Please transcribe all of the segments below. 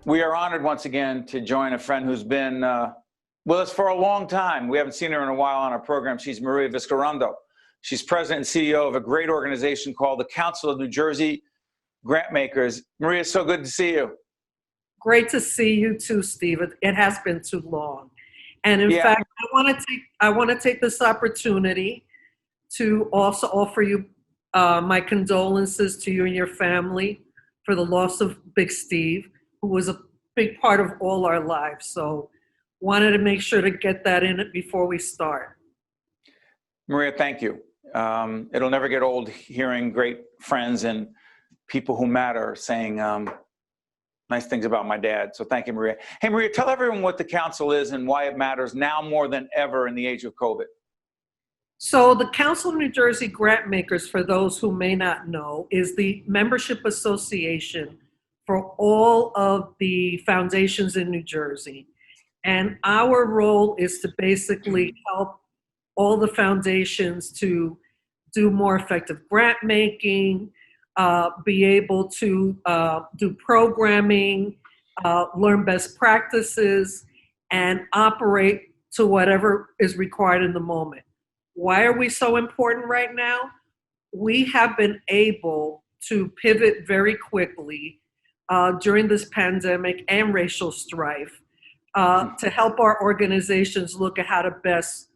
We are honored once again to join a friend who's been with us for a long time. We haven't seen her in a while on our program. She's Maria Vizcarrondo. She's president and CEO of a great organization called the Council of New Jersey Grantmakers. Maria, so good to see you. Great to see you too, Steve. It has been too long. And in fact, I want to take this opportunity to also offer you my condolences to you and your family for the loss of Big Steve, who was a big part of all our lives. So wanted to make sure to get that in it before we start. Maria, thank you. It'll never get old hearing great friends and people who matter saying nice things about my dad. So thank you, Maria. Hey, Maria, tell everyone what the council is and why it matters now more than ever in the age of COVID. So the Council of New Jersey Grantmakers, for those who may not know, is the membership association for all of the foundations in New Jersey. And our role is to basically help all the foundations to do more effective grant making, be able to do programming, learn best practices, and operate to whatever is required in the moment. Why are we so important right now? We have been able to pivot very quickly during this pandemic and racial strife to help our organizations look at how to best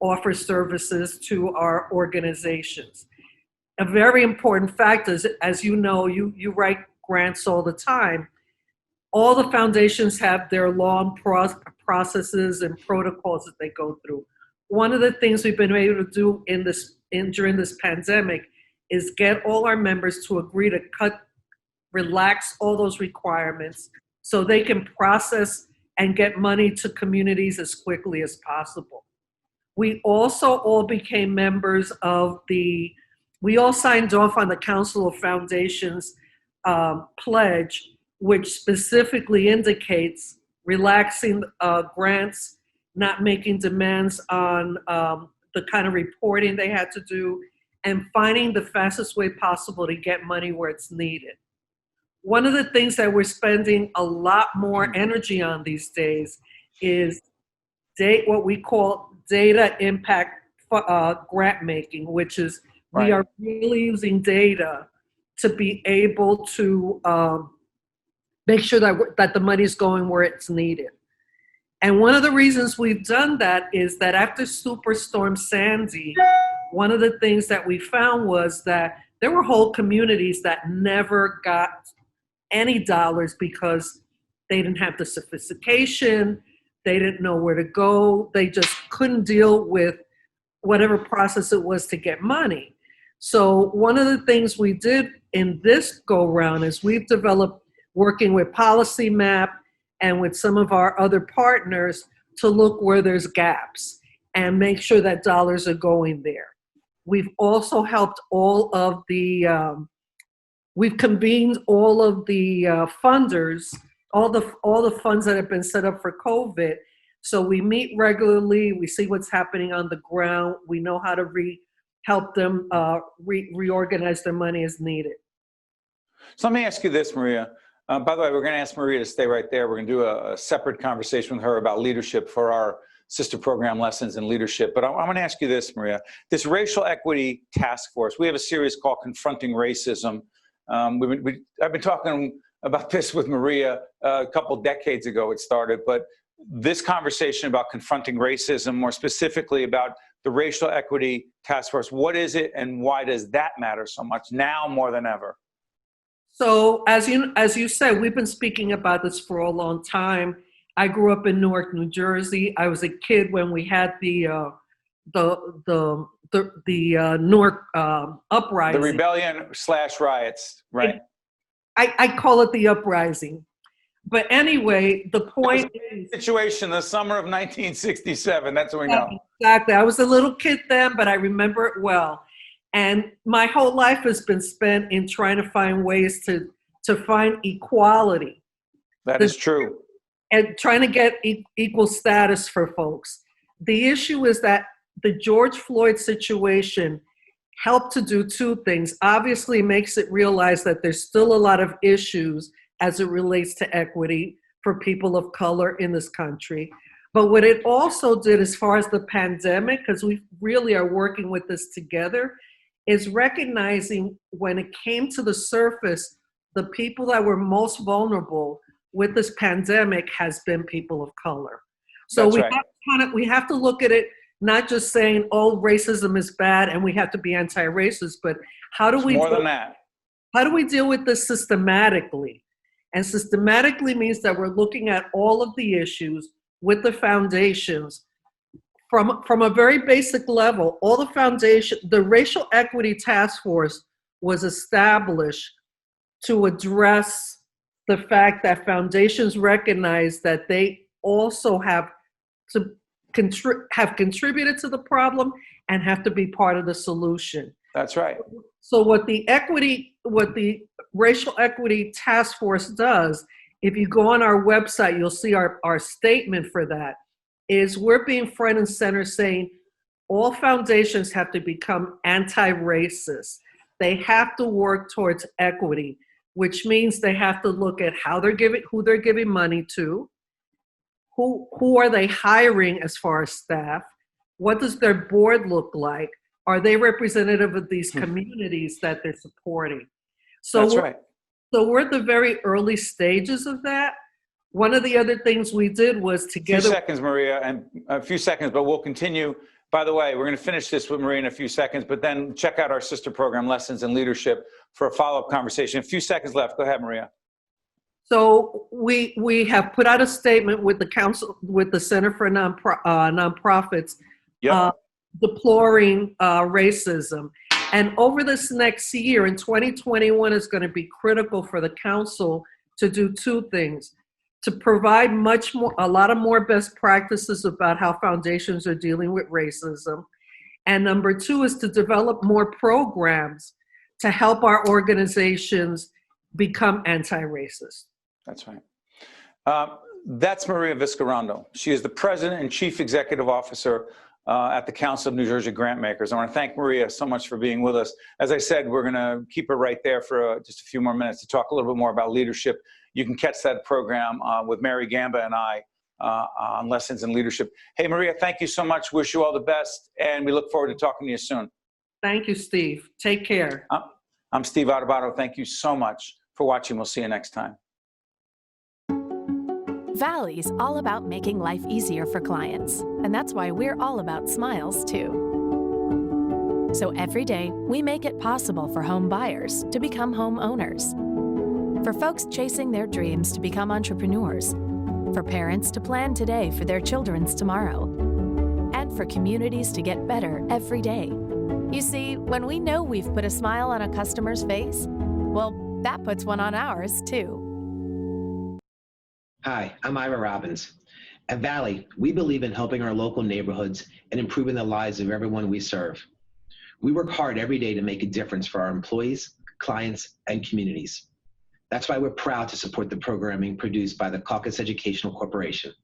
offer services to our organizations. A very important fact is, as you know, you write grants all the time. All the foundations have their long processes and protocols that they go through. One of the things we've been able to do during this pandemic is get all our members to agree to relax all those requirements so they can process and get money to communities as quickly as possible. We also all became members of we all signed off on the Council of Foundations pledge, which specifically indicates relaxing grants, not making demands on the kind of reporting they had to do, and finding the fastest way possible to get money where it's needed. One of the things that we're spending a lot more energy on these days is what we call data impact grant making, which is we are really using data to be able to make sure that the money is going where it's needed. And one of the reasons we've done that is that after Superstorm Sandy, one of the things that we found was that there were whole communities that never got any dollars because they didn't have the sophistication, they didn't know where to go, they just couldn't deal with whatever process it was to get money. So one of the things we did in this go-round is we've developed, working with Policy Map and with some of our other partners, to look where there's gaps and make sure that dollars are going there. We've also helped we've convened all of the funders, all the funds that have been set up for COVID. So we meet regularly, we see what's happening on the ground, we know how to help them reorganize their money as needed. So let me ask you this, Maria. By the way, we're going to ask Maria to stay right there. We're going to do a separate conversation with her about leadership for our sister program, Lessons in Leadership. But I'm going to ask you this, Maria. This racial equity task force, we have a series called Confronting Racism. I've been talking about this with Maria a couple decades ago it started, but this conversation about confronting racism, more specifically about the racial equity task force, what is it and why does that matter so much now more than ever? So as you said, we've been speaking about this for a long time. I grew up in Newark, New Jersey. I was a kid when we had the Newark uprising. The rebellion/riots, right? I call it the uprising. But anyway, the point is... Situation, the summer of 1967, that's what we know. Exactly. I was a little kid then, but I remember it well. And my whole life has been spent in trying to find ways to find equality. That is true. And trying to get equal status for folks. The issue is that the George Floyd situation helped to do two things. Obviously, makes it realize that there's still a lot of issues as it relates to equity for people of color in this country. But what it also did as far as the pandemic, because we really are working with this together, is recognizing when it came to the surface, the people that were most vulnerable with this pandemic has been people of color. So That's right. we have to look at it, not just saying, oh, racism is bad and we have to be anti-racist, but how do we More than that. How do we deal with this systematically? And systematically means that we're looking at all of the issues with the foundations from a very basic level. All the foundation, the Racial Equity Task Force was established to address the fact that foundations recognize that they also have to have contributed to the problem and have to be part of the solution. That's right. So what the Racial Equity Task Force does, if you go on our website, you'll see our statement for that, is we're being front and center saying all foundations have to become anti-racist. They have to work towards equity, which means they have to look at who they're giving money to, who are they hiring as far as staff, what does their board look like, are they representative of these communities that they're supporting? So that's right. So we're at the very early stages of that. One of the other things we did was together. A few seconds, Maria, and a few seconds, but we'll continue. By the way, we're going to finish this with Maria in a few seconds, but then check out our sister program, Lessons in Leadership, for a follow-up conversation. A few seconds left. Go ahead, Maria. So we have put out a statement with the council, with the Center for Nonprofits, Yep. Deploring racism. And over this next year, in 2021, is going to be critical for the council to do two things: to provide a lot of more best practices about how foundations are dealing with racism. And number two is to develop more programs to help our organizations become anti-racist. That's right. That's Maria Vizcarrondo. She is the President and Chief Executive Officer at the Council of New Jersey Grantmakers. I want to thank Maria so much for being with us. As I said, we're going to keep her right there for just a few more minutes to talk a little bit more about leadership. You can catch that program with Mary Gamba and I on Lessons in Leadership. Hey, Maria, thank you so much. Wish you all the best, and we look forward to talking to you soon. Thank you, Steve. Take care. I'm Steve Adubato. Thank you so much for watching. We'll see you next time. Valley's all about making life easier for clients, and that's why we're all about smiles, too. So every day, we make it possible for home buyers to become home owners, for folks chasing their dreams to become entrepreneurs, for parents to plan today for their children's tomorrow, and for communities to get better every day. You see, when we know we've put a smile on a customer's face, well, that puts one on ours, too. Hi, I'm Ira Robbins. At Valley, we believe in helping our local neighborhoods and improving the lives of everyone we serve. We work hard every day to make a difference for our employees, clients, and communities. That's why we're proud to support the programming produced by the Caucus Educational Corporation.